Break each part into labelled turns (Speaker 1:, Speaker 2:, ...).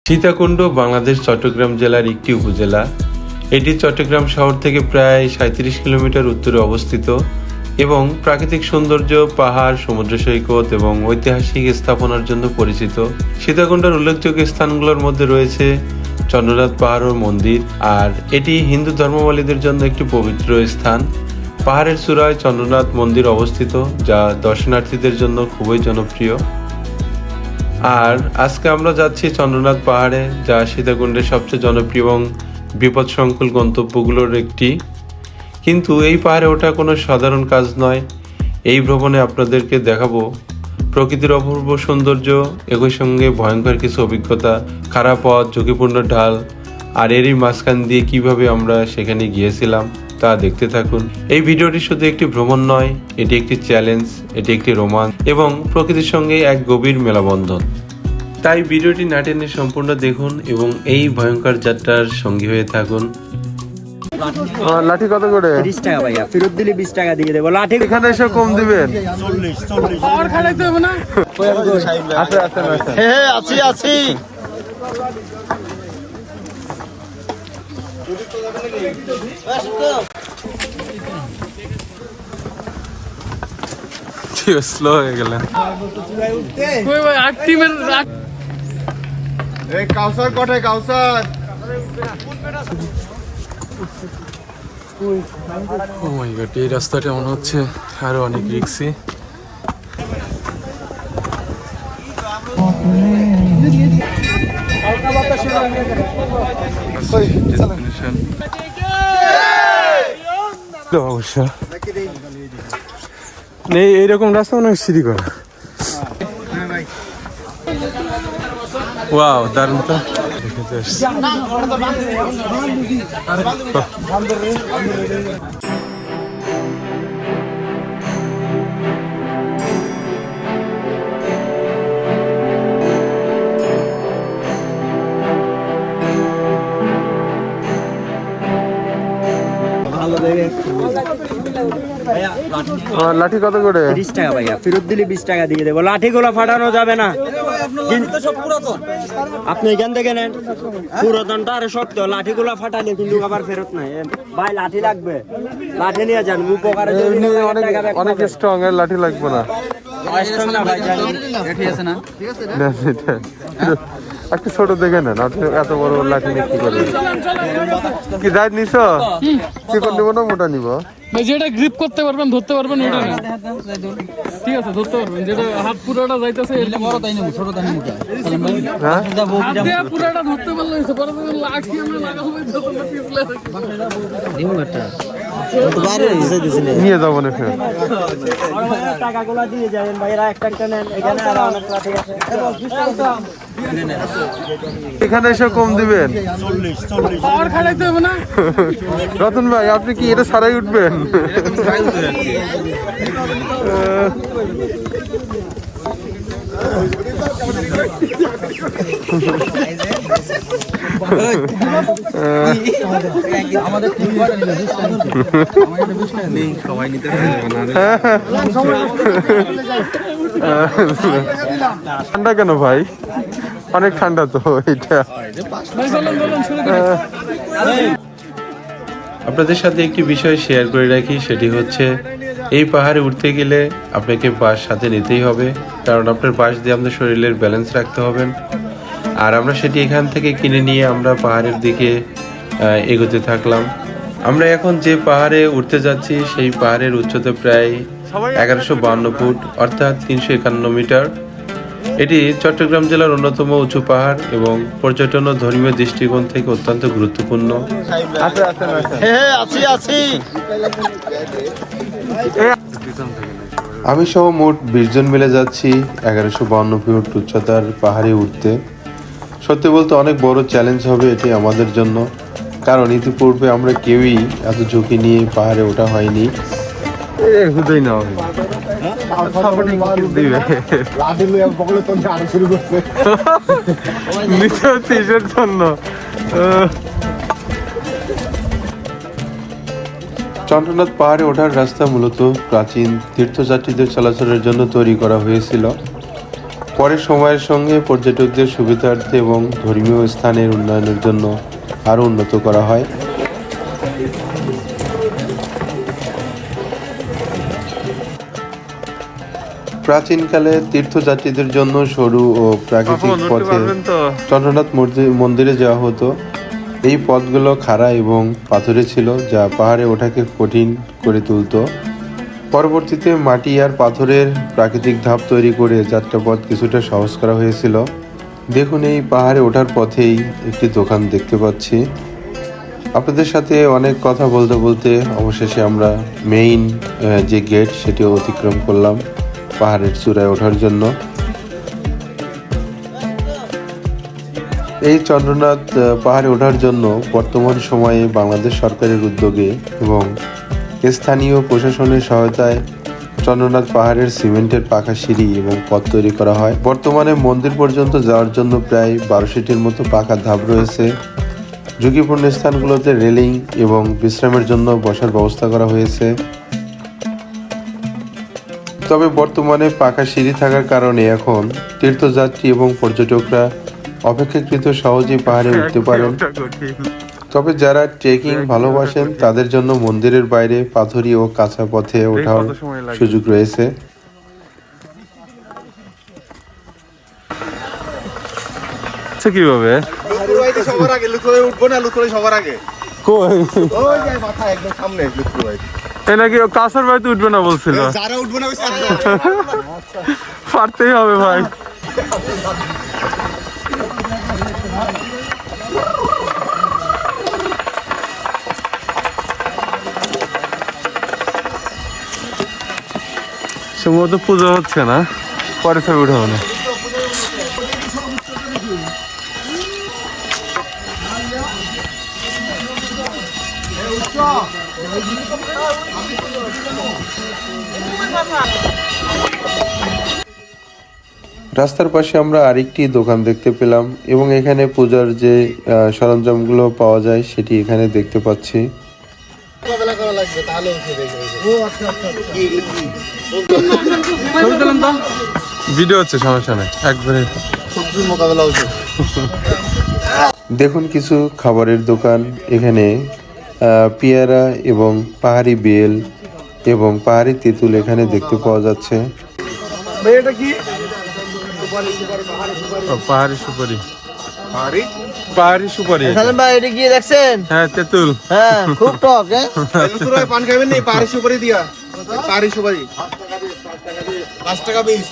Speaker 1: সীতাকুণ্ড বাংলাদেশ চট্টগ্রাম জেলার একটি উপজেলা। এটি চট্টগ্রাম শহর থেকে প্রায় 37 কিলোমিটার উত্তরে অবস্থিত এবং প্রাকৃতিক সৌন্দর্য, পাহাড়, সমুদ্র সৈকত এবং ঐতিহাসিক স্থাপনার জন্য পরিচিত। সীতাকুণ্ডের উল্লেখযোগ্য স্থানগুলোর মধ্যে রয়েছে চন্দ্রনাথ পাহাড় ও মন্দির, আর এটি হিন্দু ধর্মাবলম্বীদের জন্য একটি পবিত্র স্থান। পাহাড়ের চূড়ায় চন্দ্রনাথ মন্দির অবস্থিত, যা দর্শনার্থীদের জন্য খুবই জনপ্রিয়। আর আজকে আমরা যাচ্ছি চন্দ্রনাথ পাহাড়ে, যা সীতাকুণ্ডের সবচেয়ে জনপ্রিয় এবং বিপদসংকুল গন্তব্যগুলোর একটি। কিন্তু এই পাহাড়ে ওঠা কোনো সাধারণ কাজ নয়। এই ভ্রমণে আপনাদেরকে দেখাবো প্রকৃতির অপূর্ব সৌন্দর্য, একই সঙ্গে ভয়ঙ্কর কিছু অভিজ্ঞতা, খারাপ পথ, ঝুঁকিপূর্ণ ঢাল, আর এরই মাঝখান দিয়ে কিভাবে আমরা সেখানে গিয়েছিলাম তা দেখতে থাকুন। এই ভিডিওটি শুধু একটি ভ্রমণ নয়, এটি একটি চ্যালেঞ্জ, এটি একটি রোমাঞ্চ এবং প্রকৃতির সঙ্গে এক গভীর মেলাবন্ধন। তাই ভিডিওটি না টেনে সম্পূর্ণ দেখুন এবং এই ভয়ঙ্কর যাত্রার সঙ্গী হয়ে থাকুন।
Speaker 2: লাঠি কত করে?
Speaker 3: 30 টাকা ভাইয়া, ফেরত দিলে 20 টাকা দিয়ে দেবো। লাঠি
Speaker 2: এখানে এসে কম দিবেন?
Speaker 3: 40 পাওয়ার খাইতে হবে না।
Speaker 2: আছি স্লো হয়ে গেলেন। কাউসার কোথায়? কাউসার ও মাই গড, এই রাস্তাটা মনে হচ্ছে আরো অনেক রিস্কি। অবশ্য এইরকম রাস্তা মনে হয় সিঁড়ি করা। ওয়াও, দারুণ তো। দেখতে আসছি। লাঠি কত করে?
Speaker 3: 30 টাকা ভাইয়া, ফেরত দিলে 20 টাকা দিয়ে দেবো। লাঠিগুলো ফাটানো যাবে না। আপনি এখান থেকে নেন, পুরাতনটা আর শক্ত, লাঠিগুলো ফাটালে কিন্তু আবার ফেরত নাই। ভাই লাঠি লাগবে, লাঠি নিয়ে যান। উপকারে
Speaker 2: অনেক স্ট্রং এর লাঠি লাগবে না। একটু ছোট দেখে নেন, এত বড় লাঠি নিয়ে কি করবে? কি যাই নিছ? কি করে নিব না মোটা নিব?
Speaker 4: যেটা গ্রিপ করতে পারবেন, ধরতে পারবেন, ওটা না। ঠিক আছে, ধরতে পারবেন। যেটা হাত পুরোটা যাইতেছে, বড় তাই নেব, ছোট তাই নেব। হ্যাঁ, হাত দিয়ে পুরোটা ধরতে পারলে পরে লাঠি আমরা লাগাবো,
Speaker 2: নিয়ে যাবো না ফের।
Speaker 3: টাকাগুলো দিয়ে যাবেন ভাইরা, একটা একটা নেন। এখানে আরো অনেক লাঠি আছে।
Speaker 2: এখানে এসে কম দিবেন?
Speaker 4: পাওয়ার খাইতে হবে না।
Speaker 2: রতন ভাই, আপনি কি এটা সারাই উঠবেন? ঠান্ডা কেন ভাই? অনেক ঠান্ডা তো এটা।
Speaker 1: আপনাদের সাথে একটি বিষয় শেয়ার করে রাখি, সেটি হচ্ছে এই পাহাড়ে উঠতে গেলে আপনাকে বাস সাথে নিতেই হবে, কারণ আপনার বাস দিয়ে আপনার শরীরের ব্যালেন্স রাখতে হবে। আর আমরা সেটি এখান থেকে কিনে নিয়ে আমরা পাহাড়ের দিকে এগোতে থাকলাম। আমরা এখন যে পাহাড়ে উঠতে যাচ্ছি সেই পাহাড়ের উচ্চতা প্রায় 1152 ফুট, অর্থাৎ 351 মিটার। এটি চট্টগ্রাম জেলার অন্যতম উঁচু পাহাড় এবং পর্যটন ও ধর্মীয় দৃষ্টিকোণ থেকে অত্যন্ত গুরুত্বপূর্ণ। আমি সহ মোট 20 জন মিলে যাচ্ছি 1152 ফুট উচ্চতার পাহাড়ে উঠতে। সত্যি বলতে অনেক বড় চ্যালেঞ্জ হবে এটি আমাদের জন্য, কারণ ইতিপূর্বে আমরা কেউই এত ঝুঁকি নিয়ে পাহাড়ে ওঠা হয়নি। চন্দ্রনাথ পাহাড়ে ওঠার রাস্তা মূলত প্রাচীন তীর্থযাত্রীদের চলাচলের জন্য তৈরি করা হয়েছিল। পরে সময়ের সঙ্গে পর্যটকদের সুবিধার্থে এবং ধর্মীয় স্থানের উন্নয়নের জন্য আরও উন্নত করা হয়। প্রাচীনকালে তীর্থযাত্রীদের জন্য সরু ও প্রাকৃতিক পথে চন্দ্রনাথ মন্দিরে যাওয়া হতো। এই পথগুলো খাড়া এবং পাথুরে ছিল, যা পাহাড়ে ওঠাকে কঠিন করে তুলত। পরবর্তীতে মাটি আর পাথরের প্রাকৃতিক ধাপ তৈরি করে যাত্রাপথ কিছুটা সহজ করা হয়েছিল। দেখুন, এই পাহাড়ে ওঠার পথেই একটি দোকান দেখতে পাচ্ছি। আপনাদের সাথে অনেক কথা বলতে বলতে অবশেষে আমরা মেইন যে গেট সেটি অতিক্রম করলাম পাহাড়ের চূড়ায় ওঠার জন্য। এই চন্দ্রনাথ পাহাড়ে ওঠার জন্য বর্তমান সময়ে বাংলাদেশ সরকারের উদ্যোগে এবং স্থানীয় প্রশাসনের সহায়তায় চন্দ্রনাথ পাহাড়ের সিমেন্টের পাকা সিঁড়ি এবং পথ তৈরি করা হয়। বর্তমানে মন্দির পর্যন্ত যাওয়ার জন্য প্রায় 1200টির মতো পাকা ধাপ রয়েছে। ঝুঁকিপূর্ণ স্থানগুলোতে রেলিং এবং বিশ্রামের জন্য বসার ব্যবস্থা করা হয়েছে। তবে বর্তমানে পাকা সিঁড়ি থাকার কারণে এখন তীর্থযাত্রী এবং পর্যটকরা অপেক্ষাকৃত সহজেই পাহাড়ে উঠতে পারেন। তবে যারা ট্রেকিং ভালোবাসেন তাদের জন্য মন্দিরের বাইরে পাথুরি ও কাঁচা পথে ওঠার সুযোগ রয়েছে।
Speaker 2: কিভাবে
Speaker 5: সবার আগে লুতুরে উঠবো না, লুতুরে সবার আগে ওই যে মাথা একদম সামনে লুতুরে ভাই
Speaker 2: এই নাকি কাঁচার বাড়িতে উঠবে না বলছিল,
Speaker 5: যারা উঠবো না
Speaker 2: পারতেই হবে ভাই। সম্ভবত পুজো হচ্ছে না, পরে ছবি উঠাবো না।
Speaker 1: রাস্তার পাশে আমরা আরেকটি দোকান দেখতে পেলাম এবং এখানে পূজার যে সরঞ্জামগুলো পাওয়া যায় সেটি এখানে দেখতে পাচ্ছি।
Speaker 2: ভিডিও হচ্ছে, সমস্যা নেই, একবারে
Speaker 1: দেখুন কিছু খাবারের দোকান। এখানে পেয়ারা এবং পাহাড়ি বেল এবং পাহাড়ি তেঁতুল এখানে দেখতে পাওয়া যাচ্ছে।
Speaker 5: এটা কি
Speaker 2: পাহাড়ি সুপারি, পাহাড়ি সুপারি।
Speaker 6: সালেম ভাই এটা কি দেখছেন?
Speaker 2: হ্যাঁ, তেঁতুল।
Speaker 6: হ্যাঁ, খুব টক। হ্যাঁ,
Speaker 5: লুতুরে পান খাবেন না, পাহাড়ি সুপারি দিয়া, পাহাড়ি সুপারি 5 টাকা পিস।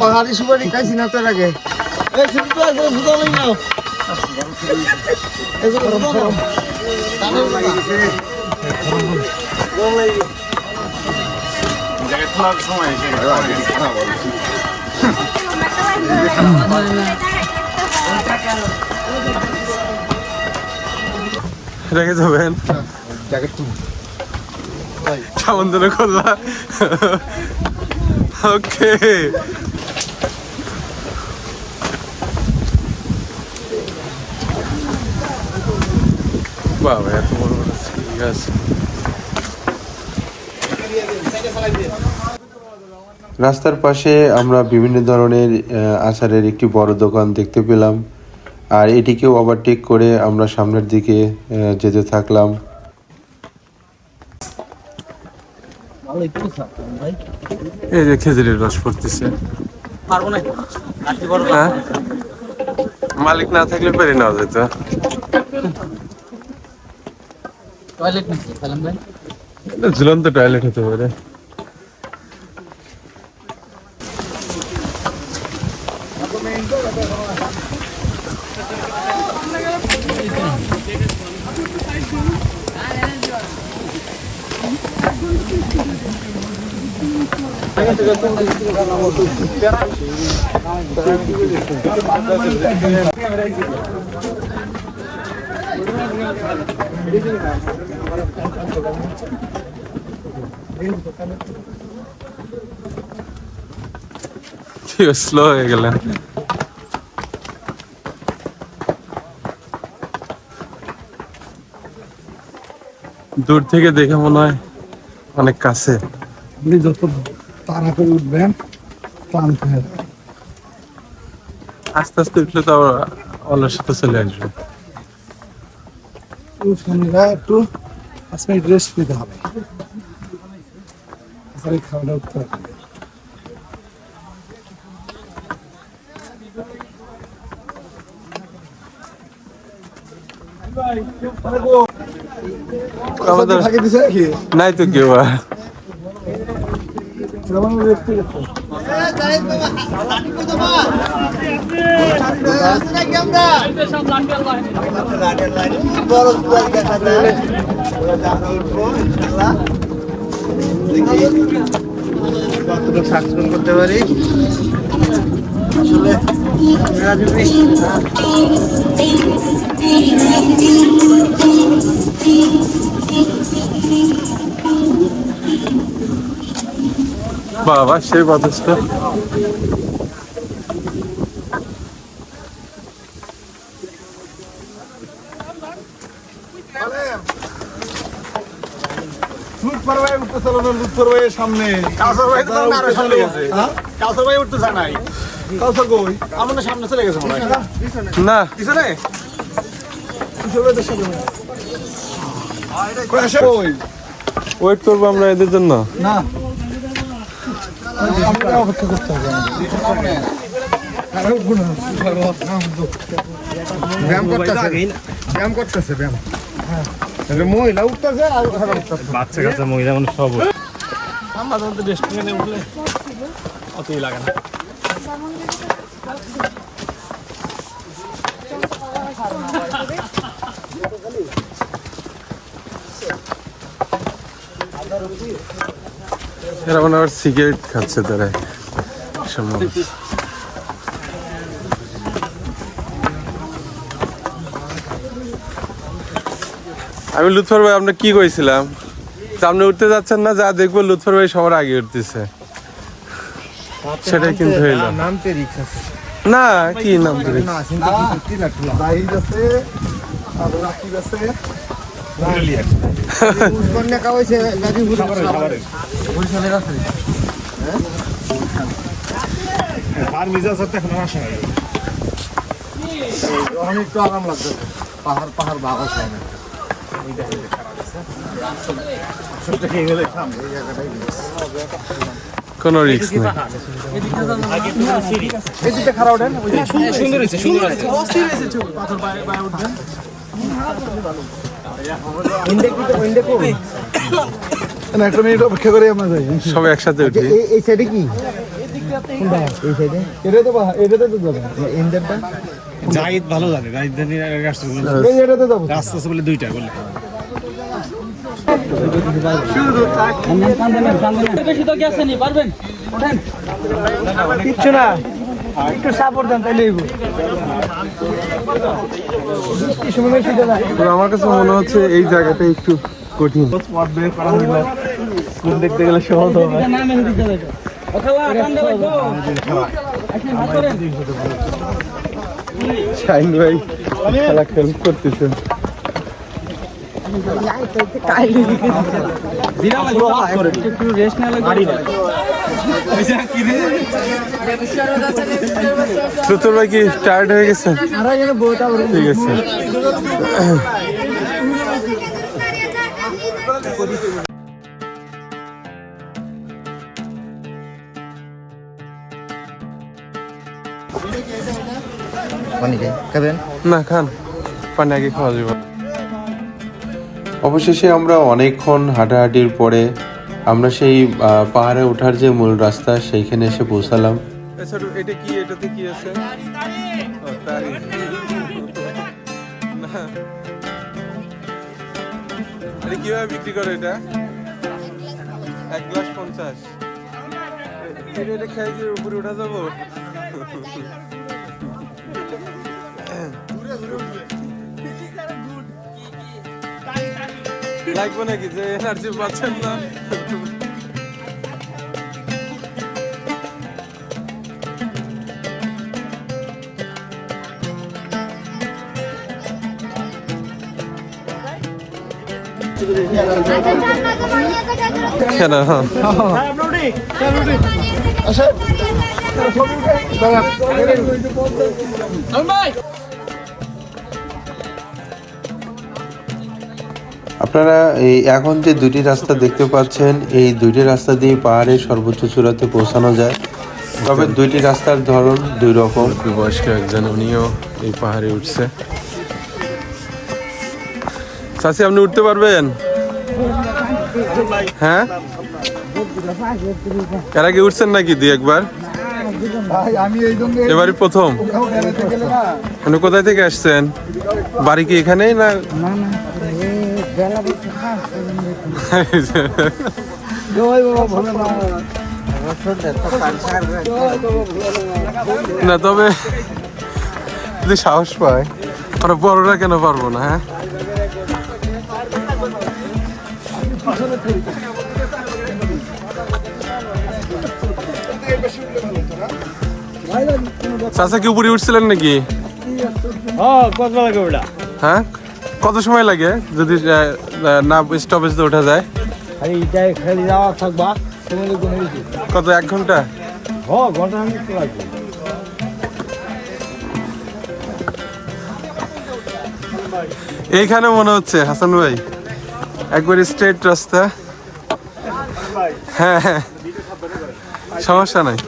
Speaker 6: পাহাড়ি সুপারি খাইছি না তার আগে। এই শুধু তো আছে, শুধু লই নাও। এগুলো শুধু নাও। দাদা লাগিছে
Speaker 5: জায়গা তোলার সময় এসে খারাপ হবে।
Speaker 2: রেখে যাবেন কেমন যেন করলা। ওকে, বাবা এত বড় বড় ঠিক আছে।
Speaker 1: রাস্তার পাশে আমরা বিভিন্ন ধরনের আচারের একটি বড় দোকান দেখতে পেলাম, আর এটিকেও ওভারটেক করে আমরা সামনের দিকে যেতে থাকলাম।
Speaker 2: এই যে খেজুরের রস পড়তেছে। হ্যাঁ, মালিক না থাকলে পেরে নেওয়া যেত। ঝুলন্ত টয়লেট হতে পারে। স্লো হয়ে গেলেন। দূর থেকে দেখে মনে হয় অনেক কাছে।
Speaker 6: আপনি যত তাড়াতাড়ি উঠবেন ক্লান্ত হয়ে
Speaker 1: আস্তে আস্তে উঠলে তো আবার অলসতা চলে আসবে।
Speaker 6: একটু 5 মিনিট রেস্ট নিতে হবে, খাওয়া দাওয়া করতে হবে।
Speaker 1: আমাদের নাই তো কেউ আর।
Speaker 6: কতটুকু সাকসেসফুল করতে পারি আসলে।
Speaker 1: বাবা সেই বাতাসটা।
Speaker 5: লুৎফর ভাই উঠতেছিল না, লুৎফর ভাইয়ের সামনে কাউসার ভাই তো আরো সামনে গেছে। কাউসার ভাই উঠতেছে নাই, কাউসার কই? আমাদের সামনে চলে গেছে মনে হয়।
Speaker 1: না
Speaker 5: পিছনে কিশোর ভাইদের সামনে কই আসে? কই
Speaker 1: ওয়েট করবো আমরা এদের জন্য।
Speaker 6: না আমরা অপেক্ষা করতে হবে। ব্যায়াম করতেছে, ব্যায়াম করতেছে, ব্যায়াম। হ্যাঁ মহিলা উঠতেছে আর
Speaker 5: বাচ্চা কাচ্চা মহিলা মানুষ সব আমাদের তো রেস্টুরেন্টে উঠলে অতই লাগে না।
Speaker 1: এরা মনে হয় সিগারেট খাচ্ছে তারা সম্ভবত। আমি লুৎফর ভাই আপনি কি কইছিলাম, সামনে উঠতে যাচ্ছেন না, যা দেখবো লুৎফর ভাই সবার আগে উঠতেছে, সেটাই কিন্তু হইল
Speaker 6: নামতে রিক্স আছে
Speaker 1: না। কি নাম ধরে
Speaker 6: না, চিন্তা কি লাগলো বাইর আছে আর রাকিব আছে উসমানিয়া কাওয়াইছে গাজীপুর বরিশালের আছে।
Speaker 5: আর মিজাজ আছে এখন আসে না।
Speaker 6: এখন একটু আরাম লাগছে, পাহাড় পাহাড় ভাগ আছে অনেক।
Speaker 1: কোনো রিস্ক নেই।
Speaker 6: এদিকে খারাপ ওঠেন,
Speaker 5: সুন্দর হয়েছে, সুন্দর হয়েছে।
Speaker 6: একটা মিনিট অপেক্ষা করে আমরা যাই।
Speaker 1: সব একসাথে উঠি।
Speaker 6: এই সাইডে কি এই সাইডে এটা তো এটাতে তো যাবে ইন্টারটা
Speaker 5: জাহিদ ভালো জানে, জাহিদ জানি রাস্তা
Speaker 6: এই এটাতে যাবো।
Speaker 5: রাস্তা আছে বলে দুইটা বলে।
Speaker 6: কিচ্ছু না, একটু সাপোর্ট দেন তাইলে হইব।
Speaker 1: তো আমার কাছে মনে হচ্ছে এই জায়গাটা একটু কঠিন। দেখতে গেলে সহজ হবে। শাইন ভাই খেলা হেল্প করতেছে। সুতর ভাই কি টায়ার্ড হয়ে গেছে? ঠিক আছে। না খান, পানি আগে খাওয়া যাবে। অবশেষে আমরা অনেকক্ষণ হাঁটাহাঁটির পরে আমরা সেই পাহাড়ে ওঠার যে মূল রাস্তা সেইখানে এসে পৌঁছালাম। এটা কি, এটাতে কি আছে? কিভাবে বিক্রি করে এটা? 1 গ্লাস 50। এটা খেয়ে কি উপরে উঠা যাবো? লাগবে নাকি যে এনার্জি পাচ্ছেন না?
Speaker 2: কেন হ্যাঁ
Speaker 1: আপনারা এই এখন যে দুটি রাস্তা দেখতে পাচ্ছেন, এই দুইটি রাস্তা দিয়ে পাহাড়ের সর্বোচ্চ চূড়াতে পৌঁছানো যায়। তবে দুইটি রাস্তার ধরন দুই রকম। বয়স্ক একজন, উনিও এই পাহাড়ে উঠছে। চাচি, আপনি উঠতে পারবেন? হ্যাঁ, এর আগে উঠছেন নাকি দুই একবার? এবারই প্রথম। আপনি কোথায় থেকে আসছেন? বাড়ি কি এখানেই না? না, তবে যদি সাহস পায়, আমরা বড়রা কেন পারবো না? হ্যাঁ, চাচা কি উপরে উঠছিলেন নাকি? হ্যাঁ, কত সময় লাগে যদি না স্টপেজ ওঠা যায়? কত, 1 ঘন্টা? এইখানে মনে হচ্ছে হাসান ভাই একবারে স্ট্রেট রাস্তা। হ্যাঁ হ্যাঁ, সমস্যা নাই।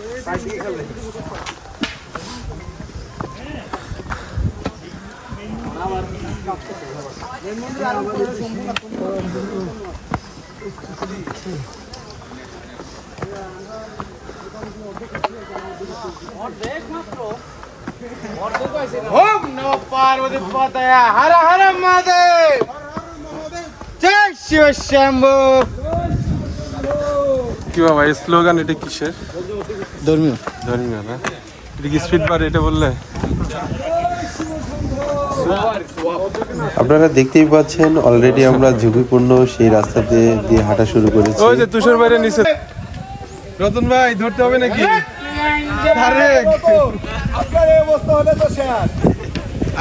Speaker 6: ওম নমঃ পার্বতী পতয়ে হর হর মহাদেব জয় শিব শম্ভু।
Speaker 1: কি বাবা, এই স্লোগান এটা কিসের?
Speaker 6: ধর্মীয়
Speaker 1: না, এটা কি স্পিড বার এটা বললে? আপনারা দেখতেই পাচ্ছেন অলরেডি আমরা ঝুঁকিপূর্ণ সেই রাস্তাতে দিয়ে হাঁটা শুরু করেছি। ওই যে তুষার বাইরে নিচে। রতন ভাই, ধরতে হবে নাকি?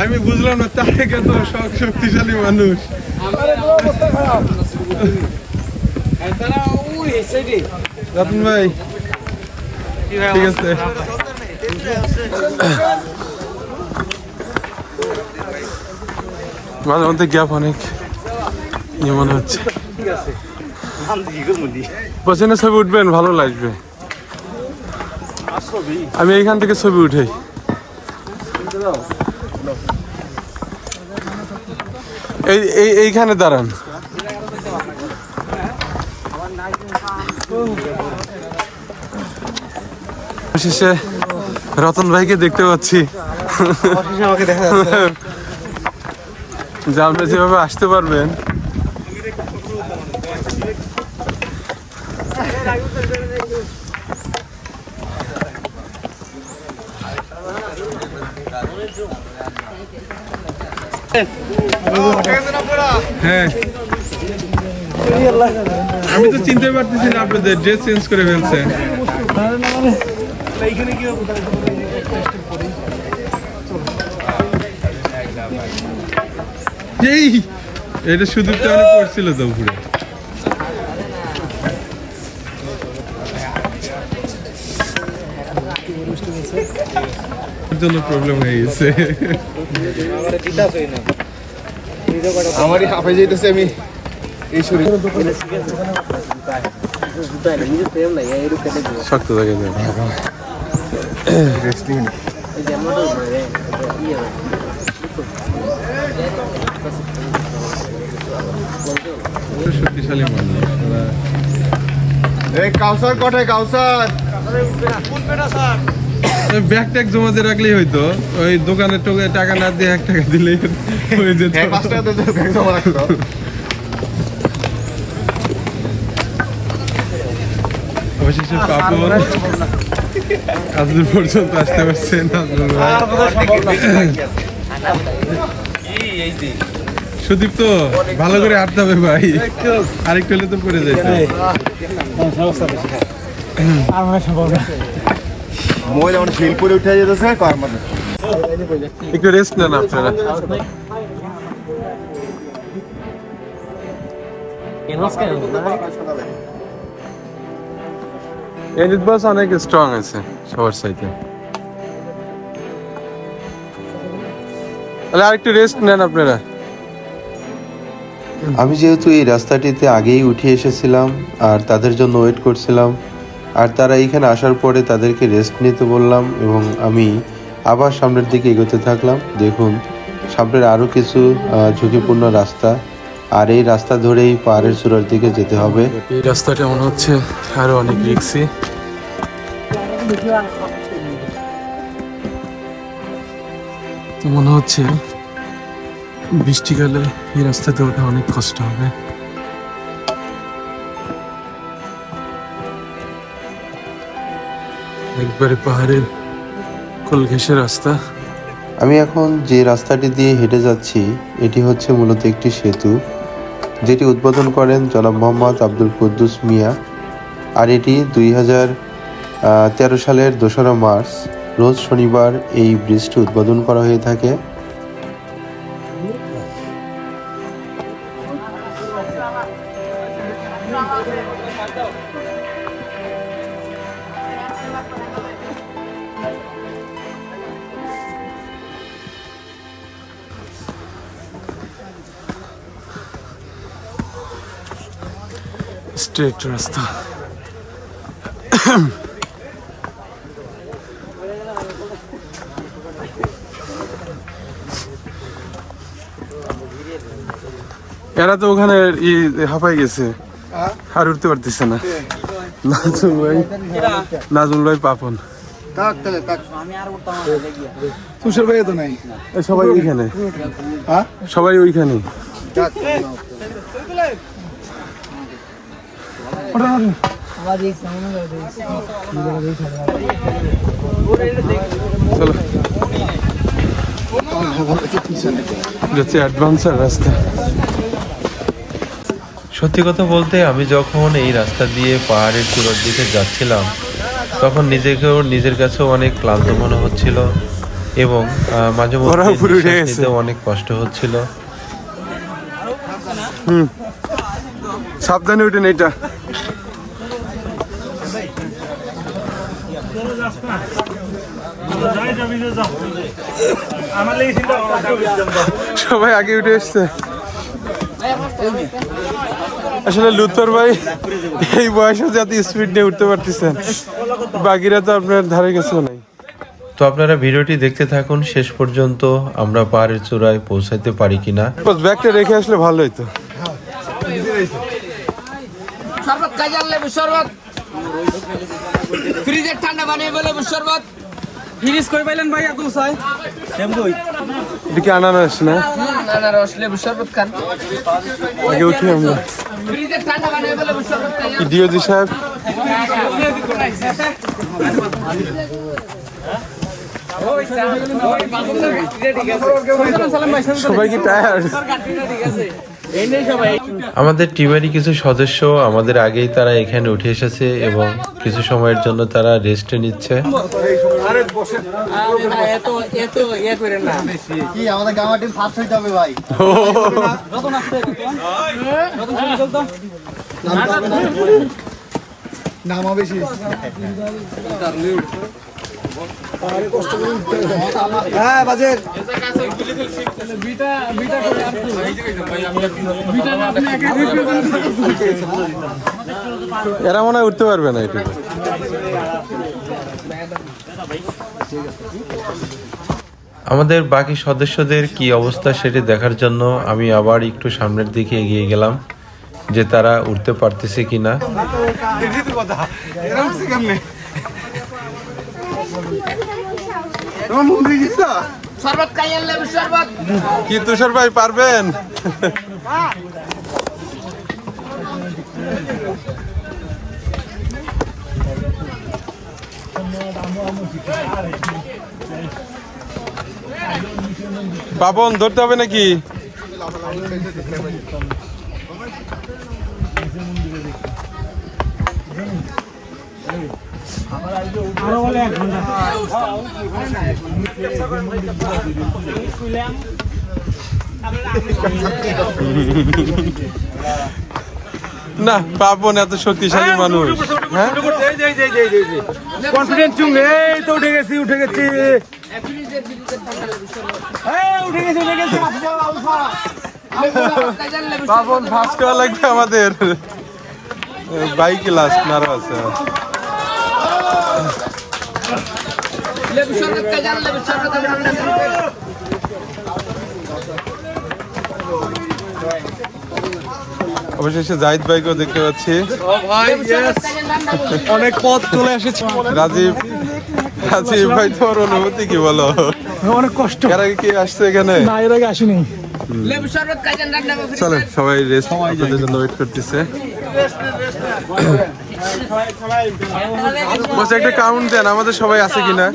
Speaker 1: আমি বুঝলাম না, তারেক এত শক্তিশালী মানুষ। রতন ভাই ঠিক আছে। মাঝে মধ্যে গ্যাপ অনেক মনে হচ্ছে। পছন্দের ছবি উঠবেন, ভালো লাগবে। আমি এইখান থেকে ছবি উঠাই। এইখানে দাঁড়ান। শেষে রতন ভাইকে দেখতে পাচ্ছি যে আপনি যেভাবে আসতে পারবেন। হ্যাঁ, আমি তো চিনতে পারতেছি না, আপনাদের ড্রেস চেঞ্জ করে ফেলছেন। এই এটা শুধু তো অনেক পড়ছিল তো উপরে। জন্য প্রবলেম হয়ে গেছে।
Speaker 6: আমারই হাফে যেতেছে, আমি এই শরীর
Speaker 1: শক্ত থাকে শক্তিশালী মানুষ।
Speaker 6: এই কাউসার কোথায়? কাউসার
Speaker 1: ব্যাগ ট্যাগ জমাতে রাখলেই হয়তো, ওই দোকানের টোকে টাকা না দিয়ে 1 টাকা দিলেই হয়ে যেত।
Speaker 6: 5 টাকা দিয়ে ব্যাগ জমা রাখলো।
Speaker 1: অবশেষে পাপন আজদুর পর্যন্ত আসতে পারছে না। সুদীপ তো ভালো করে হাঁটতে হবে ভাই, আরেকটু হলে তো পড়ে যাইতো।
Speaker 6: মই যেমন শিলপুরে উঠে যেতেছে,
Speaker 1: একটু রেস্ট নেন আপনারা।
Speaker 2: এলিট বাস অনেক স্ট্রং আছে সবার সাইতে। তাহলে আরেকটু রেস্ট নেন আপনারা।
Speaker 1: আমি যেহেতু এই রাস্তাটিতে আগেই উঠে এসেছিলাম আর তাদের জন্য ওয়েট করছিলাম, আর তারা এখানে আসার পরে তাদেরকে রেস্ট নিতে বললাম এবং আমি আবার সামনের দিকে এগোতে থাকলাম। দেখুন সামনের আরও কিছু ঝুঁকিপূর্ণ রাস্তা, আর এই রাস্তা ধরেই পাহাড়ের চূড়ার দিকে যেতে হবে।
Speaker 2: এই রাস্তাটা মনে হচ্ছে আরো অনেক রিস্কি। মনে হচ্ছে বৃষ্টিকালে এই রাস্তাতে ওঠা অনেক কষ্ট হবে। একবারে পাহাড়ের কোল ঘেঁষে রাস্তা।
Speaker 1: আমি এখন যে রাস্তাটি দিয়ে হেঁটে যাচ্ছি এটি হচ্ছে মূলত একটি সেতু, যেটি উদ্বোধন করেন জনাব মোহাম্মদ আব্দুল কুদ্দুস মিয়া। আর এটি 2013 সালের 2রা মার্চ রোজ শনিবার এই ব্রিজটি উদ্বোধন করা হয়ে থাকে।
Speaker 2: স্ট্রেট রাস্তা। এরা তো ওখানে হাঁপাই গেছে, আর উঠতে পারতেছে না। নাজুল ভাই পাপন
Speaker 5: তুষার ভাই তো নাই,
Speaker 2: সবাই ওইখানে,
Speaker 5: হ্যাঁ
Speaker 2: সবাই ওইখানে। চলো যাচ্ছে অ্যাডভান্সার রাস্তা।
Speaker 1: সত্যি কথা বলতে আমি যখন এই রাস্তা দিয়ে পাহাড়ের চূড়ার দিকে যাচ্ছিলাম তখন নিজের কাছেও অনেক ক্লান্ত মনে হচ্ছিল এবং মাঝে মধ্যে নিঃশ্বাস নিতেও অনেক কষ্ট হচ্ছিল।
Speaker 2: সাবধানে উঠেন। এটা সবাই আগে উঠে এসছে। আসলে লুৎফর ভাই এই বয়সে যাতে স্পিড নিয়ে উঠতে পারতেছেন, বাকিরা তো আপনার ধারে গেছে নাই।
Speaker 1: তো আপনারা ভিডিওটি দেখতে থাকুন শেষ পর্যন্ত, আমরা পাহাড়ের চূড়ায় পৌঁছাতে পারি কিনা।
Speaker 2: ব্যাগটা রেখে আসলে ভালো হইতো।
Speaker 7: শরবত কাজার লেবু শরবত, ফ্রিজের ঠান্ডা বানিয়ে লেবু শরবত।
Speaker 4: ফিনিশ করে পাইলেন ভাই আব্দুল সাহেব?
Speaker 2: এদিকে আনারস না,
Speaker 7: আনারস লেবু শরবত খান।
Speaker 2: আগে উঠি আমরা।
Speaker 7: ফ্রিজের ঠান্ডা বানিয়ে লেবু শরবত খান।
Speaker 2: কি ডিওজি সাহেব? সবাই কি টায়ার্ড?
Speaker 1: আমাদের টিমেরই কিছু সদস্য আমাদের আগেই তারা এখানে উঠে এসেছে এবং কিছু সময়ের জন্য তারা রেস্টে নিচ্ছে।
Speaker 6: কি আমাদের গামা টিম ফার্স্ট হইতে হবে ভাই।
Speaker 5: নামা বেশি হ্যাঁ বাজেট
Speaker 2: এরা মনে হয় উঠতে পারবে না এটা।
Speaker 1: আমাদের বাকি সদস্যদের কি অবস্থা সেটি দেখার জন্য আমি আবার একটু সামনের দিকে এগিয়ে গেলাম যে তারা উঠতে পারতেছে কিনা।
Speaker 7: শরবত খাইয়েন লেবু শরবত।
Speaker 2: কি তুষার ভাই পারবেন? পাপন ধরতে হবে নাকি?
Speaker 1: না পাপন এত শক্তিশালী মানুষ। হ্যাঁ
Speaker 6: কনফিডেন্স চুং এই তো উঠে গেছি
Speaker 1: পাপন ফার্স্ট করা লাগবে আমাদের বাইক লাস্ট নারা আছে।
Speaker 7: লেবু শরবত খাই যান, লেবু শরবত ঠান্ডা করে।
Speaker 1: অবশেষে জাহিদ বাইকও দেখতে পাচ্ছি।
Speaker 6: অনেক পথ চলে এসেছি
Speaker 1: রাজীব ভাই তোমার অনুভূতি কি বলো?
Speaker 6: অনেক কষ্ট
Speaker 1: এর আগে কি আসছে এখানে?
Speaker 6: না এর আগে আসিনি
Speaker 7: লেবু শরবত খাই যান, ঠান্ডা করে।
Speaker 1: চলো সবাই রেস্ট আপনাদের জন্য ওয়েট করতেছে। বস একটা কাউন্ট দেন আমাদের সবাই আছে কিনা।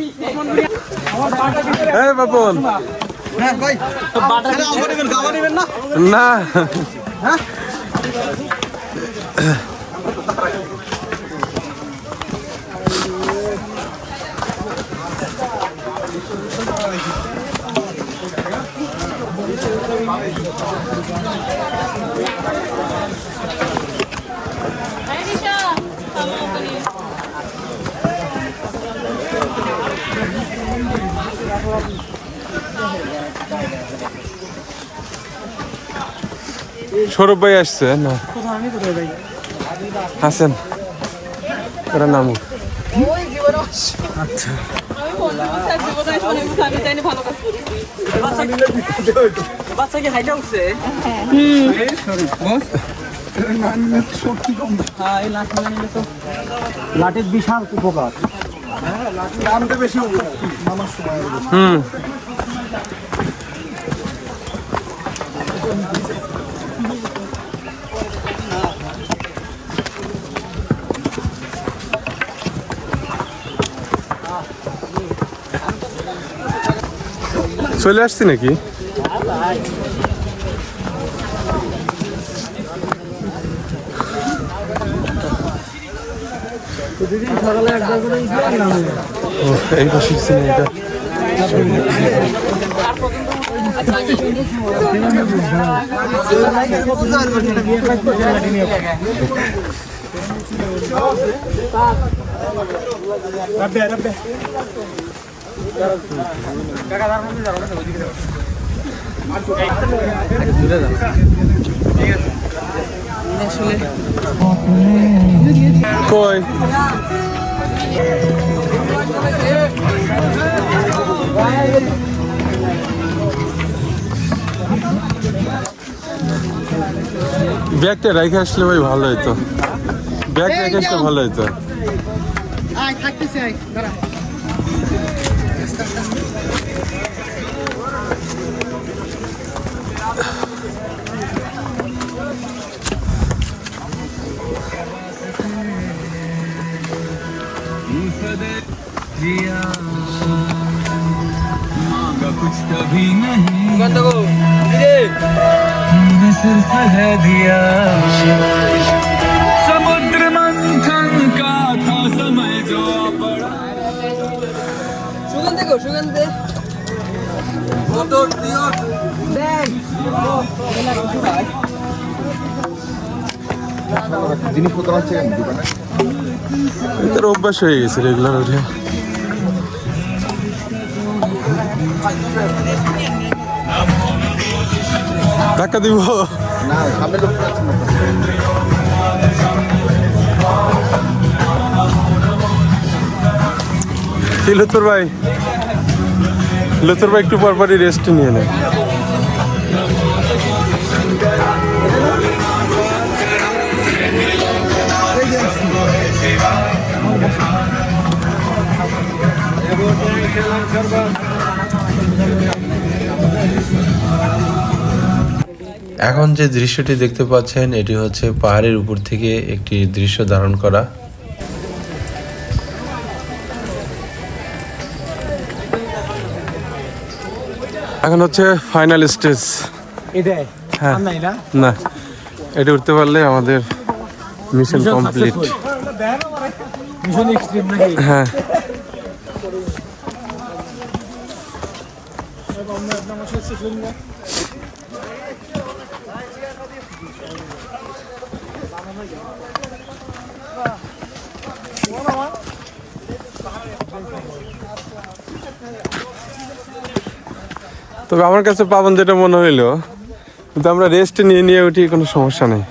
Speaker 1: হ্যাঁ বাপন না সৌরভ ভাই আসছে না আসেন ওরা নামু।
Speaker 6: লাঠির বিশাল উপকার
Speaker 1: হুম চলে আসছি নাকি? এই পাশে এটা কই ব্যাগটা রেখে আসলে ভাই ভালো হতো। ব্যাগ রেখে আসলে ভালো হতো।
Speaker 4: समुद्र मंथन का था समय जो पड़ा।
Speaker 7: সুগন্ধে গো, সুগন্ধে।
Speaker 5: জিনিসপত্র আছে দোকানে
Speaker 1: এদের অভ্যাস হয়ে গেছে রেগুলার উঠে। ধাক্কা দিব
Speaker 5: না সামনে লোক আছে না
Speaker 1: লুতুর ভাই একটু পরপরই রেস্ট নিয়ে নেয়। এখন যে দৃশ্যটি দেখতে পাচ্ছেন এটি হচ্ছে পাহাড়ের উপর থেকে একটি দৃশ্য ধারণ করা। এখন হচ্ছে ফাইনাল স্টেজ। হ্যাঁ না এটা উঠতে পারলে আমাদের মিশন কমপ্লিট। হ্যাঁ
Speaker 2: তবে আমার কাছে পাবন যেটা মনে হইলো, কিন্তু আমরা রেস্ট নিয়ে নিয়ে উঠি, কোনো সমস্যা নেই।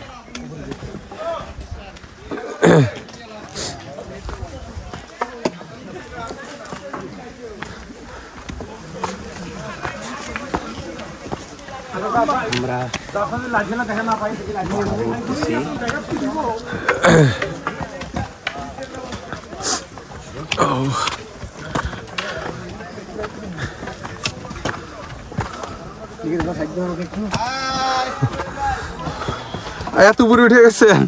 Speaker 2: এত উপরে উঠে গেছেন?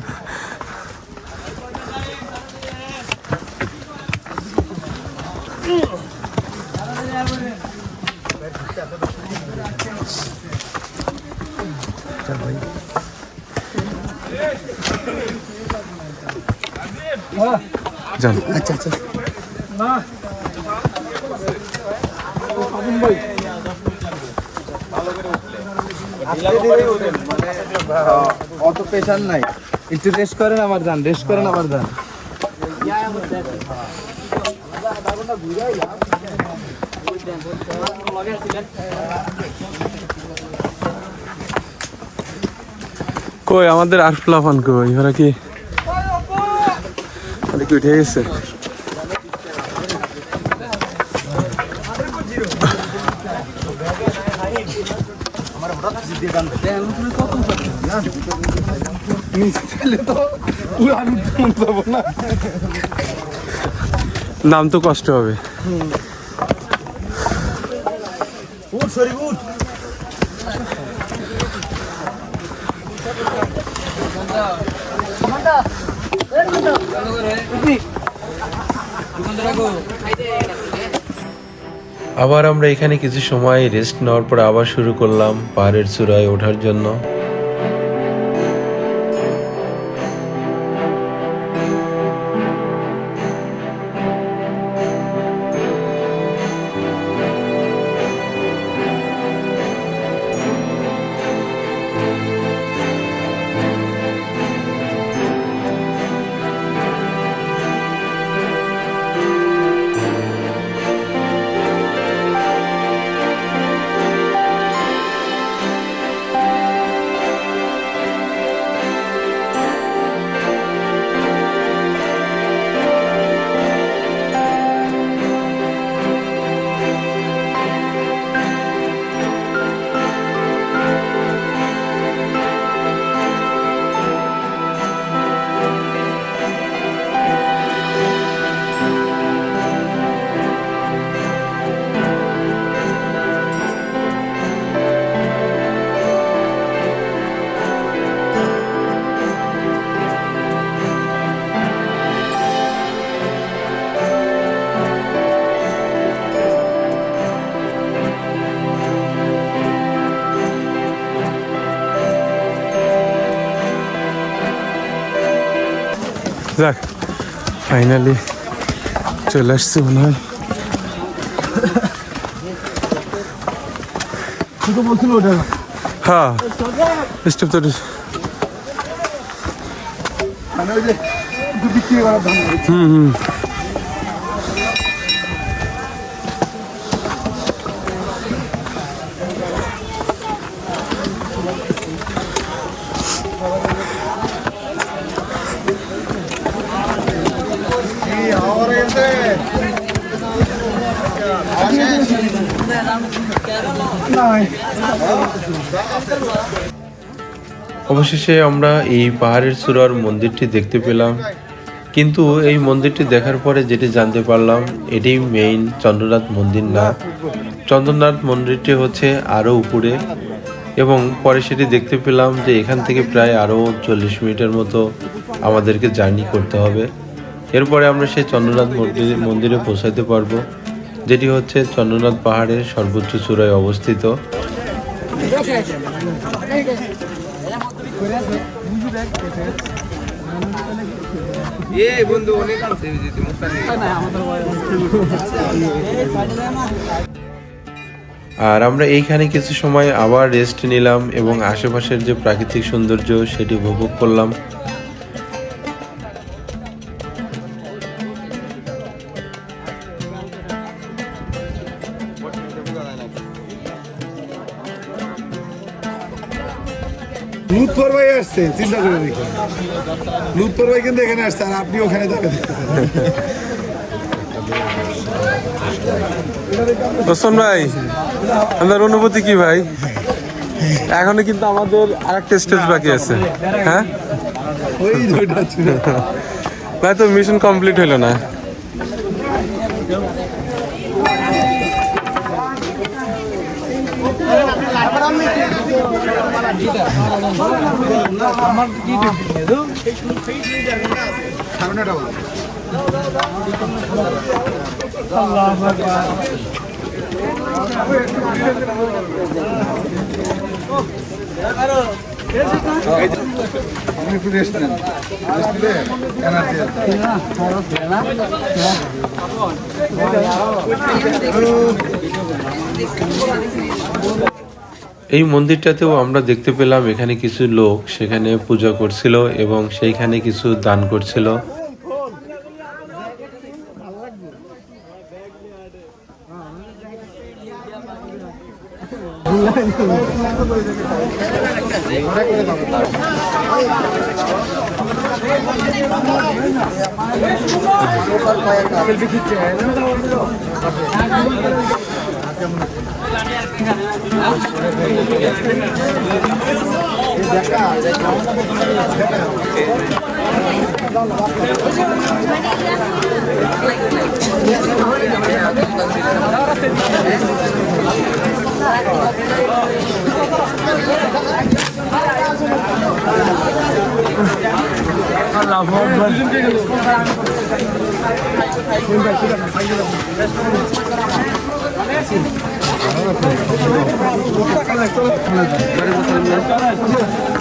Speaker 2: যান। আচ্ছা আচ্ছা।
Speaker 6: অত প্রেশার নাই, একটু রেস্ট করেন আবার যান, রেস্ট করেন আবার যান।
Speaker 2: কই আমাদের আর ফ্লাফান কই? ওরা কি উঠে গেছে? নাম তো কষ্ট হবে।
Speaker 1: আবার আমরা এখানে কিছু সময় রেস্ট নেওয়ার পর আবার শুরু করলাম পাহাড়ের চূড়ায় ওঠার জন্য।
Speaker 2: যাক, ফাইনালি চলে আসছি মনে হয়। হ্যাঁ, স্টেপ তো হুম।
Speaker 1: অবশেষে আমরা এই পাহাড়ের চূড়ার মন্দিরটি দেখতে পেলাম, কিন্তু এই মন্দিরটি দেখার পরে যেটি জানতে পারলাম এটি মেইন চন্দ্রনাথ মন্দির না। চন্দ্রনাথ মন্দিরটি হচ্ছে আরও উপরে, এবং পরে সেটি দেখতে পেলাম যে এখান থেকে প্রায় আরও 40 মিনিটের মতো আমাদেরকে জার্নি করতে হবে। এরপরে আমরা সেই চন্দ্রনাথ মন্দিরে পৌঁছাতে পারবো, যেটি হচ্ছে চন্দ্রনাথ পাহাড়ের সর্বোচ্চ চূড়ায় অবস্থিত। আর আমরা এইখানে কিছু সময় আবার রেস্ট নিলাম এবং আশেপাশের যে প্রাকৃতিক সৌন্দর্য সেটি উপভোগ করলাম।
Speaker 5: লুৎফর ভাই আসছে, চিন্তা করে দেখুন। লুৎফর ভাই কিন্তু এখানে আসছে আর আপনি ওখানে দেখা দেখতেছেন।
Speaker 2: হোসেন ভাই, আপনার অনুভূতি কি ভাই? এখনো কিন্তু আমাদের আরেকটা স্টেজ বাকি আছে। হ্যাঁ
Speaker 5: ওই দুইটা ছিল।
Speaker 2: ভাই, তো মিশন কমপ্লিট হলো না।
Speaker 5: আপনি একটু রেস্ট নেন, রেস্ট নিলে এনার্জি আসবে।
Speaker 1: এই মন্দিরটাতেও আমরা দেখতে পেলাম এখানে কিছু লোক সেখানে পূজা করছিল এবং সেইখানে কিছু দান করছিল।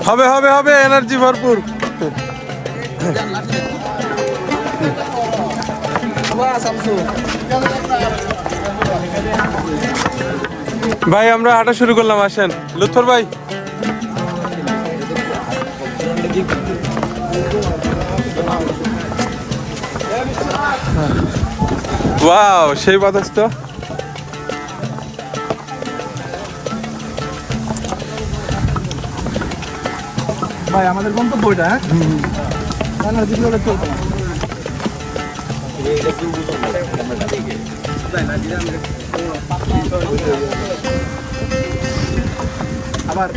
Speaker 2: হবে হবে হবে, এনার্জি ভরপুর। ভাই, আমরা হাঁটা শুরু করলাম, আসেন। লুৎফর ভাই, ওয়াও, সেই বাতাস তো।
Speaker 5: ভাই আমাদের গন্তব্য ওইটা, হ্যাঁ এনার্জি ফ্লোরে চলতে না। আবার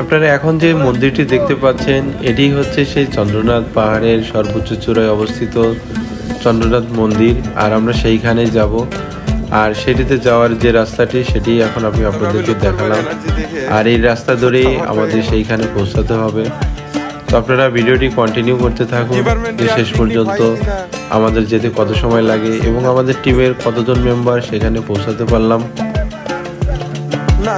Speaker 1: আপনারা এখন যে মন্দিরটি দেখতে পাচ্ছেন এটি হচ্ছে সেই চন্দ্রনাথ পাহাড়ের সর্বোচ্চ চূড়ায় অবস্থিত চন্দ্রনাথ মন্দির, আর আমরা সেইখানে যাব। আর সেটিতে যাওয়ার যে রাস্তাটি সেটি এখন আমি আপনাদেরকে দেখালাম, আর এই রাস্তা ধরেই আমাদের সেইখানে পৌঁছাতে হবে। তো আপনারা ভিডিওটি কন্টিনিউ করতে থাকুন যে শেষ পর্যন্ত আমাদের যেতে কত সময় লাগে এবং আমাদের টিমের কতজন মেম্বার সেখানে পৌঁছাতে পারলাম।
Speaker 2: না,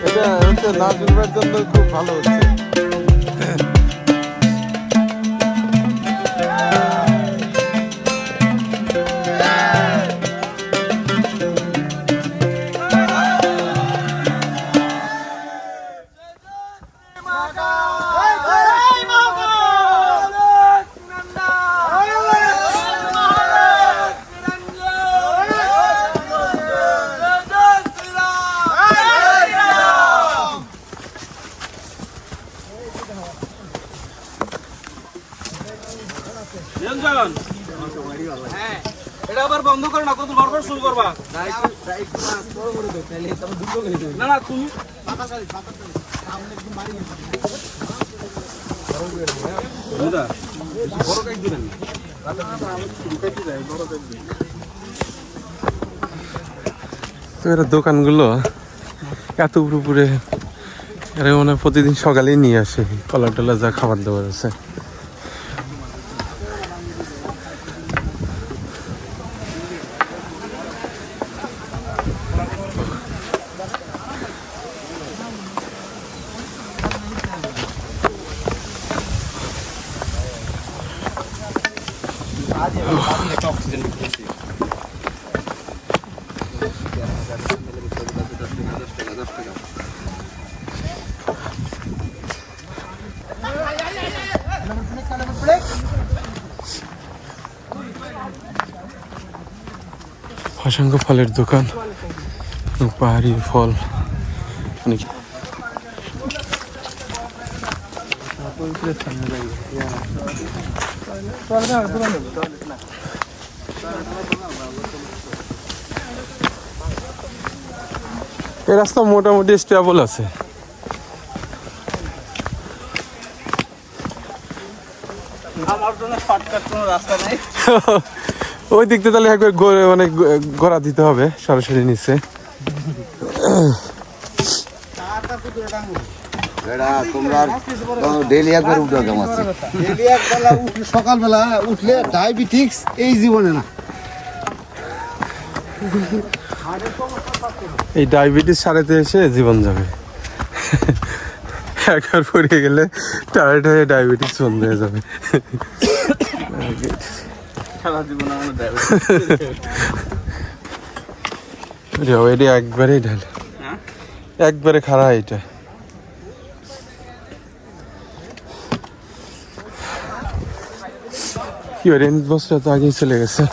Speaker 2: এটা হচ্ছে নাচুরবার জন্য খুব ভালো হচ্ছে।
Speaker 4: এটা আবার বন্ধ করে না, কত বড় শুরু করবা না না তুমি
Speaker 2: তো এরা দোকানগুলো এত উপরে এরা মনে হয় প্রতিদিন সকালেই নিয়ে আসে কলা টলা যা খাবার দাবার আছে।
Speaker 1: অসংখ্য ফলের দোকান এবং পাহাড়ি ফল অনেক। এই রাস্তা মোটামুটি স্টেবল আছে।
Speaker 7: আমার জন্য শর্টকাট কোনো রাস্তা নাই।
Speaker 1: ওই দিক দিয়ে তাহলে একবার মানে গোড়া দিতে হবে সরাসরি নিচে।
Speaker 6: ডেলি একবার উঠে জমাচ্ছি, ডেলি একবেলা সকালবেলা উঠলে ডায়াবেটিক্স এই জীবনে না।
Speaker 1: এই ডায়াবেটিস সারাতে এসে জীবন যাবে। একবার পড়ে গেলে টায়ার্ড হয়ে ডায়াবেটিস বন্ধ হয়ে যাবে।
Speaker 7: সারা জীবন আমার
Speaker 1: এটা একবারে ঢাল, একবারে খারাপ এটা। কি রেঞ্জ বসটা তো আগেই চলে গেছে।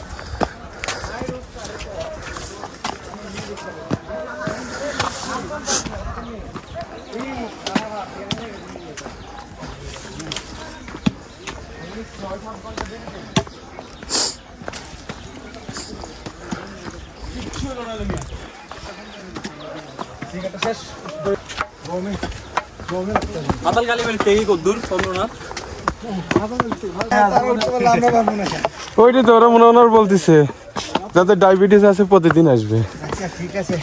Speaker 7: আতাল গালি মানে থেকে কদ্দুর চলো না।
Speaker 1: ওইটা তো ওরা মনে হয় বলতেছে যাদের ডায়াবেটিস আছে প্রতিদিন আসবে।
Speaker 6: ঠিক আছে,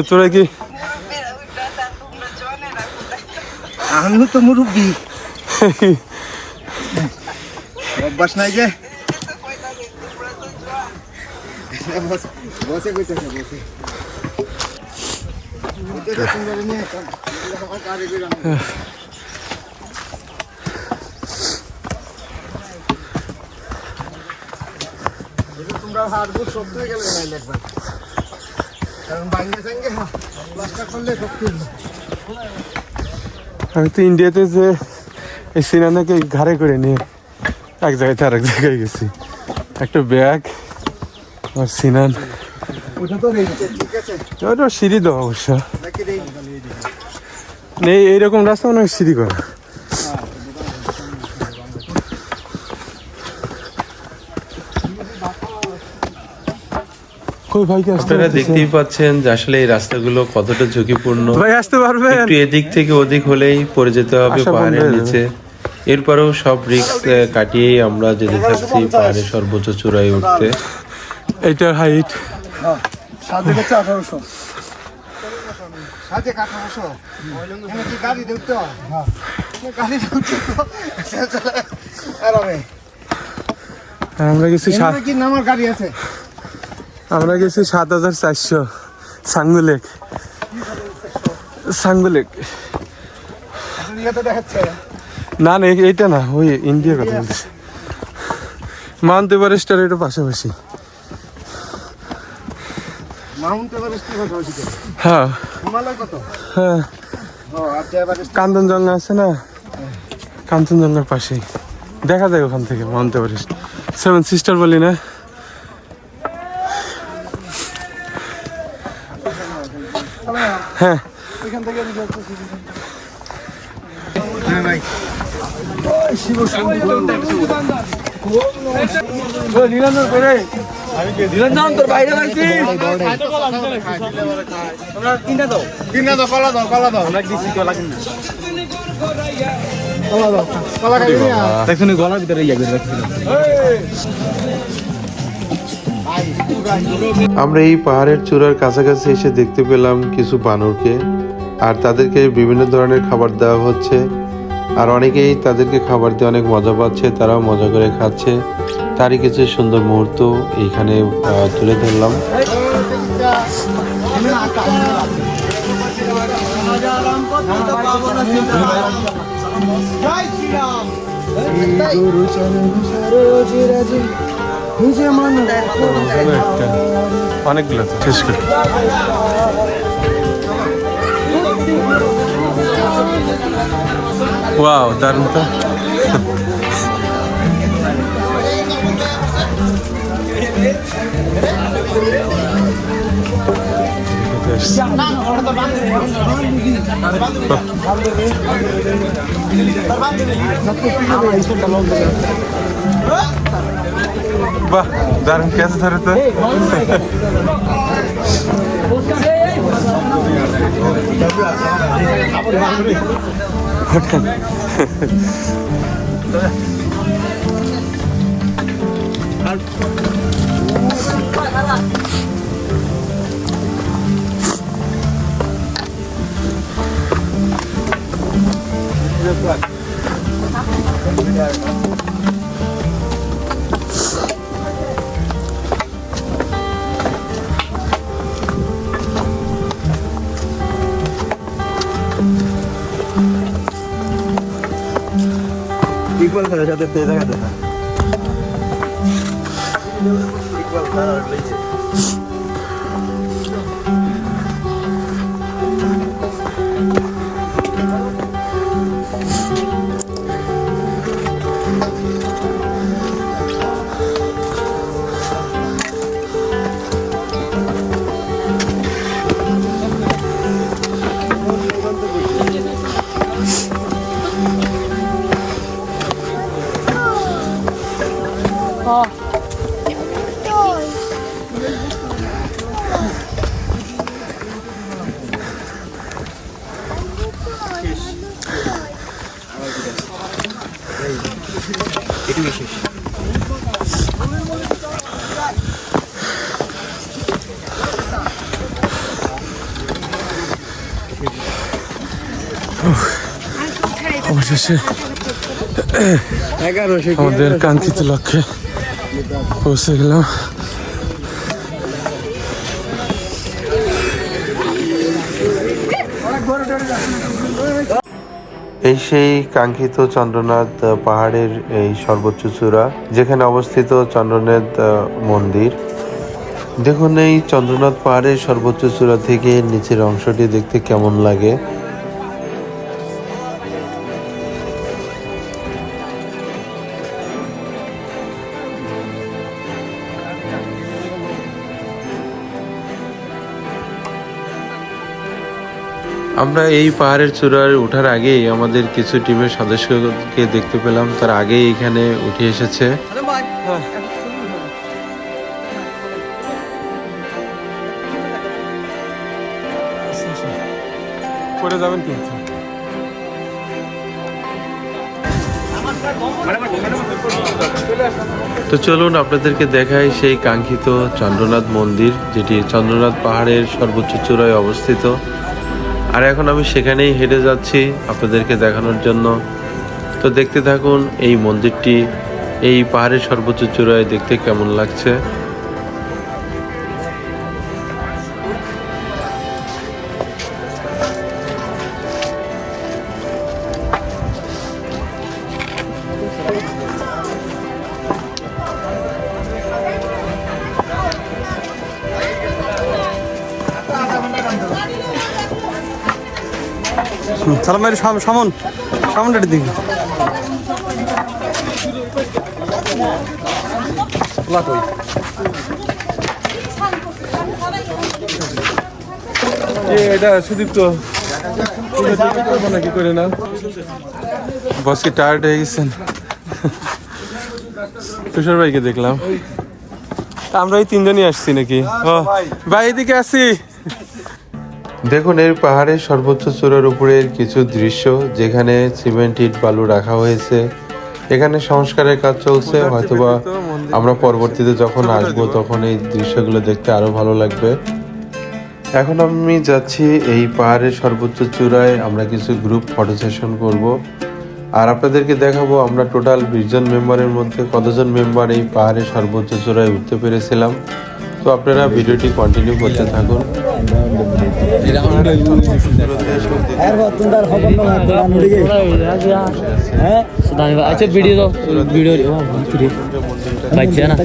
Speaker 1: তোরা কি
Speaker 6: আমি তো মুরব্বী, অভ্যাস নাই যে। বসে কইতেছে, বসে তোমরা হাড়গুড় শক্ত হয়ে গেলে নাই একবার, কারণ ভাঙ্গে সঙ্গে প্লাস্টার করলে শক্ত হলো।
Speaker 1: আমি তো ইন্ডিয়াতে যে এই সিনানাকে ঘাড়ে করে নিয়ে এক জায়গায় থেকে আরেক জায়গায় গেছি, একটা ব্যাগ আর সিনান।
Speaker 6: ওটা তো রেখেছে, ঠিক আছে,
Speaker 1: ওটা সিঁড়ি দেওয়া অবশ্য
Speaker 6: নাকি রে
Speaker 1: নেই, এইরকম রাস্তা অনেক সিঁড়ি করা। আপনারা দেখতেই পাচ্ছেন যে আসলে এই রাস্তাগুলো কতটা ঝুঁকিপূর্ণ। ভাই আসতে পারবেন, একটু এদিক থেকে ওদিক হলেই পড়ে যেতে হবে পাহাড়ের নিচে। এরপরেও সব রিস্ক কাটিয়েই আমরা যেতে থাকছি পাহাড়ের সর্বোচ্চ চূড়ায় উঠতে। এইটার হাইট
Speaker 6: সাথে হচ্ছে 1800, সাথে 1800। এখানে কি গাড়ি দেখতে হয়? হ্যাঁ, গাড়ি দেখতে তো আরামে।
Speaker 1: আমরা গেছি
Speaker 6: এখানে কি নামার গাড়ি আছে?
Speaker 1: আমরা গেছি 7400 সাঙ্গুলেক। সাঙ্গুলেক
Speaker 6: আসলে ইয়ে তো দেখাচ্ছে
Speaker 1: না না, এইটা না, ওই ইন্ডিয়ার কথা বলছি। মাউন্ট এভারেস্টের এটা পাশাপাশি।
Speaker 6: মাউন্ট এভারেস্টের কথা বলছি।
Speaker 1: হ্যাঁ
Speaker 6: হিমালয় কত?
Speaker 1: হ্যাঁ,
Speaker 6: ও আচ্ছা, এভারেস্ট
Speaker 1: কাঞ্চনজঙ্ঘা আছে না, কাঞ্চনজঙ্ঘার পাশেই দেখা যায় ওখান থেকে মাউন্ট এভারেস্ট। 7 সিস্টার বলি না। হ্যাঁ
Speaker 6: ওইখান থেকে ভাই
Speaker 7: নিরঞ্জন তোর বাইরে যাইছি। তোমরা কিনা দাও,
Speaker 6: কিনা দাও, কলা দাও, কলা দাও,
Speaker 7: আমরা দিছি কলা কিনা।
Speaker 6: কলা দাও, কলা খাই না।
Speaker 7: দেখুন গলার ভিতরে ইয়া করে রাখছিলাম।
Speaker 1: আমরা এই পাহাড়ের চূড়ার কাছাকাছি এসে দেখতে পেলাম কিছু বানরকে, আর তাদেরকে বিভিন্ন ধরনের খাবার দেওয়া হচ্ছে। আর অনেকেই তাদেরকে খাবার দিয়ে অনেক মজা পাচ্ছে, তারাও মজা করে খাচ্ছে। তারই কিছু সুন্দর মুহূর্ত এইখানে তুলে ধরলাম। অনেকগুলো শেষ করে ওয়াও, দারুণ তো।
Speaker 2: বাহ, দারুণ ক্যাচ ধরে তো।
Speaker 3: ইকুয়াল খেলার সাথে পেয়ে দেখা দেখা ইকুয়াল খেলার লইছে
Speaker 2: অবশেষে আমাদের কাঙ্ক্ষিত লক্ষ্যে পৌঁছে গেলাম। এই সেই কাঙ্ক্ষিত চন্দ্রনাথ পাহাড়ের এই সর্বোচ্চ চূড়া, যেখানে অবস্থিত চন্দ্রনাথ মন্দির। দেখুন এই চন্দ্রনাথ পাহাড়ের সর্বোচ্চ চূড়া থেকে নিচের অংশটি দেখতে কেমন লাগে। আমরা এই পাহাড়ের চূড়ায় ওঠার আগেই আমাদের কিছু টিমের সদস্যকে দেখতে পেলাম, তার আগেই এখানে উঠে এসেছে। পড়ে যাবেন কিন্তু। তো চলুন আপনাদেরকে দেখাই সেই কাঙ্ক্ষিত চন্দ্রনাথ মন্দির, যেটি চন্দ্রনাথ পাহাড়ের সর্বোচ্চ চূড়ায় অবস্থিত। আর এখন আমি সেখানেই হেঁটে যাচ্ছি আপনাদেরকে দেখানোর জন্য। তো দেখতে থাকুন এই মন্দিরটি এই পাহাড়ের সর্বোচ্চ চূড়ায় দেখতে কেমন লাগছে।
Speaker 3: সালাম ভাই সামন সামনটার দিকে
Speaker 2: এটা সুদীপ্ত নাকি করে না, বস কি টায়ার্ড হয়ে গেছেন? তুষার ভাইকে দেখলাম। আমরা এই তিনজনই আসছি নাকি? ও ভাই এদিকে আসি। দেখুন এই পাহাড়ের সর্বোচ্চ চূড়ার উপরের কিছু দৃশ্য, যেখানে সিমেন্ট ইট বালু রাখা হয়েছে। এখানে সংস্কারের কাজ চলছে, হয়তোবা আমরা পরবর্তীতে যখন আসবো তখন এই দৃশ্যগুলো দেখতে আরো ভালো লাগবে। এখন আমি যাচ্ছি এই পাহাড়ের সর্বোচ্চ চূড়ায়, আমরা কিছু গ্রুপ ফটো সেশন করব। আর আপনাদেরকে দেখাবো আমরা টোটাল 20 জন মেম্বারের মধ্যে কতজন মেম্বার এই পাহাড়ের সর্বোচ্চ চূড়ায় উঠতে পেরেছিলাম। তো আপনারা ভিডিওটি কন্টিনিউ করতে থাকুন।
Speaker 8: अच्छा वीडियो तो वीडियो बच्चे ना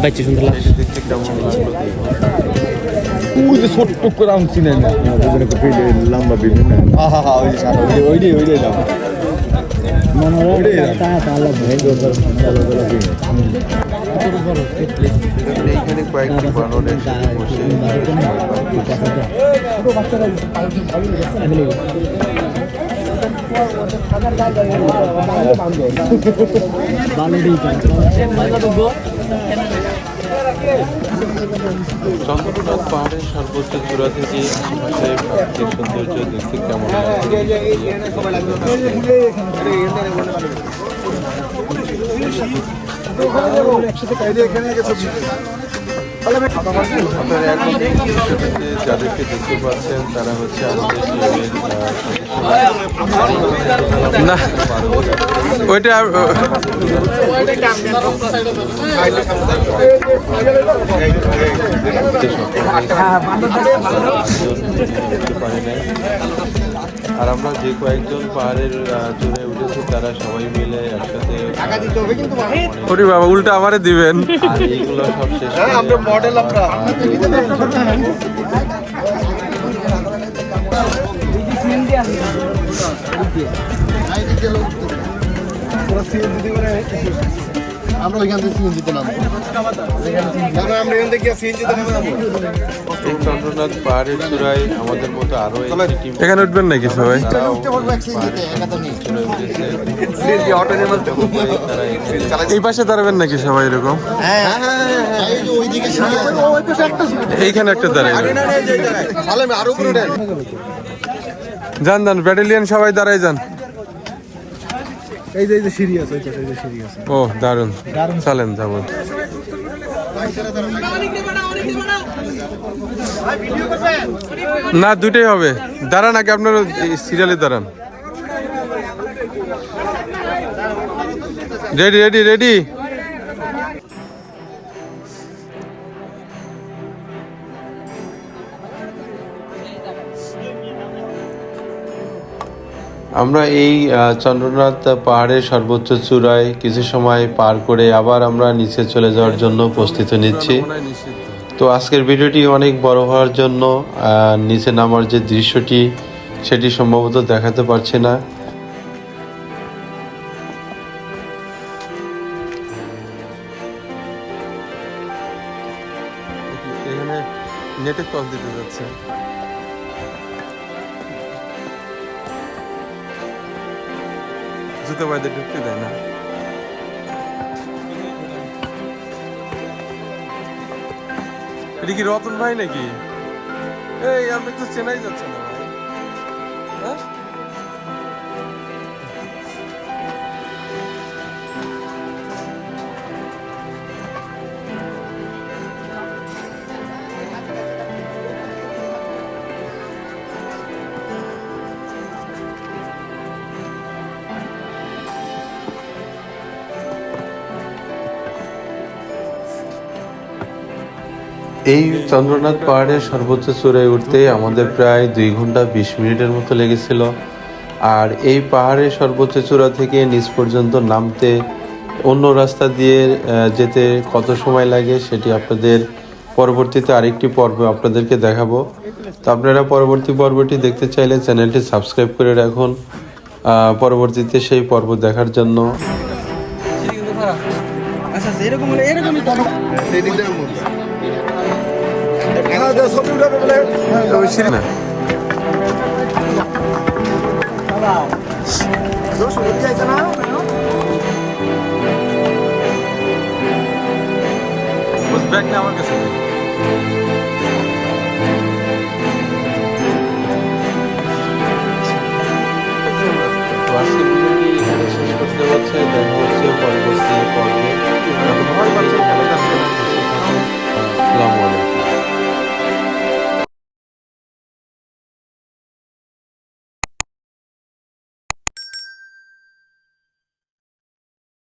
Speaker 8: बच्चे सुन रहा
Speaker 5: ছোট্ট করে আমি চিনি না, লম্বা বিভিন্ন ওই
Speaker 1: দেখুন এইখানে কয়েকটি বানর একসাথে বসে সময় পার করছে। চন্দ্রনাথ পাহাড়ের সর্বোচ্চ চূড়া থেকে আশেপাশের প্রাকৃতিক সৌন্দর্য দেখতে কেমন আপনারা এখন ভিডিওতে যাদেরকে দেখতে পাচ্ছেন তারা হচ্ছে আমাদের টিমের
Speaker 2: না ওইটা
Speaker 1: আর আমরা যে কয়েকজন পাহাড়ের চূড়ায় উঠেছি তারা সবাই মিলে একসাথে
Speaker 2: ওরে বাবা উল্টা আমারে দিবেন।
Speaker 1: আর এইগুলো সব শেষ
Speaker 5: আমরা মডেল আমরা
Speaker 6: আমরা ওইখান থেকে সিএনজিতে নামবো। আমরা এখান থেকে সিএনজিতে নামবো।
Speaker 1: এই চন্দ্রনাথ পাহাড়ের চূড়ায় আমাদের মতো আরো একটি টিম
Speaker 2: এখানে উঠবেন নাকি সবাই?
Speaker 1: তারাও
Speaker 6: উঠতে পারবো এক সিএনজিতে, একা তো নেই।
Speaker 1: চূড়ায় উঠেছে।
Speaker 5: সিএনজি অটো নিয়ে
Speaker 1: তারা এখানে
Speaker 2: এই পাশে দাঁড়াবেন নাকি সবাই এরকম?
Speaker 6: হ্যাঁ এই যে ওইদিকে সিঁড়ি আছে। ওই পাশে একটা সিঁড়ি।
Speaker 2: এইখানে একটা দাঁড়াইবেন।
Speaker 6: সালেম আরো উপরে উঠেন।
Speaker 2: যান যান ব্যাটালিয়ন সবাই দাঁড়াই যান।
Speaker 5: এই যে সিঁড়ি আছে ওই পাশে, এই যে সিঁড়ি আছে।
Speaker 2: ও দারুন, চলেন যাবো। না দুটোই হবে। দাঁড়ান আগে আপনার সিরিয়ালে দাঁড়ান। Ready ready ready.
Speaker 1: আমরা এই চন্দ্রনাথ পাহাড়ের সর্বোচ্চ চূড়ায় কিছু সময় পার করে আবার আমরা নিচে চলে যাওয়ার জন্য প্রস্তুতি নিচ্ছি। তো আজকের ভিডিওটি অনেক বড় হওয়ার জন্য নিচে নামার যে দৃশ্যটি সেটি সম্ভবত দেখাতে পারছি না।
Speaker 2: এখানে নেটে কল দিতে যাচ্ছে। জুতো বাইরে ঢুকতে দেয় না। এটা কি রতন ভাই নাকি? এই আপনি তো চেনাই যাচ্ছে না ভাই। হ্যাঁ?
Speaker 1: এই চন্দ্রনাথ পাহাড়ের সর্বোচ্চ চূড়ায় উঠতে আমাদের প্রায় 2 ঘন্টা 20 মিনিটের মতো লেগেছিল। আর এই পাহাড়ের সর্বোচ্চ চূড়া থেকে নিচ পর্যন্ত নামতে অন্য রাস্তা দিয়ে যেতে কত সময় লাগে সেটি আপনাদের পরবর্তীতে আরেকটি পর্ব আপনাদেরকে দেখাবো। তো আপনারা পরবর্তী পর্বটি দেখতে চাইলে চ্যানেলটি সাবস্ক্রাইব করে রাখুন পরবর্তীতে সেই পর্ব দেখার জন্য।
Speaker 3: আচ্ছা এরকম হলে এরকমই তো
Speaker 6: এই দিক দিয়ে নামবো।
Speaker 5: হ্যাঁ দাও ছবি উঠাবে বলে
Speaker 2: ওই সিঁড়ি না।
Speaker 6: দোষ উঠে যাইছে না?
Speaker 2: ব্যাগ না আমার কাছে নেই।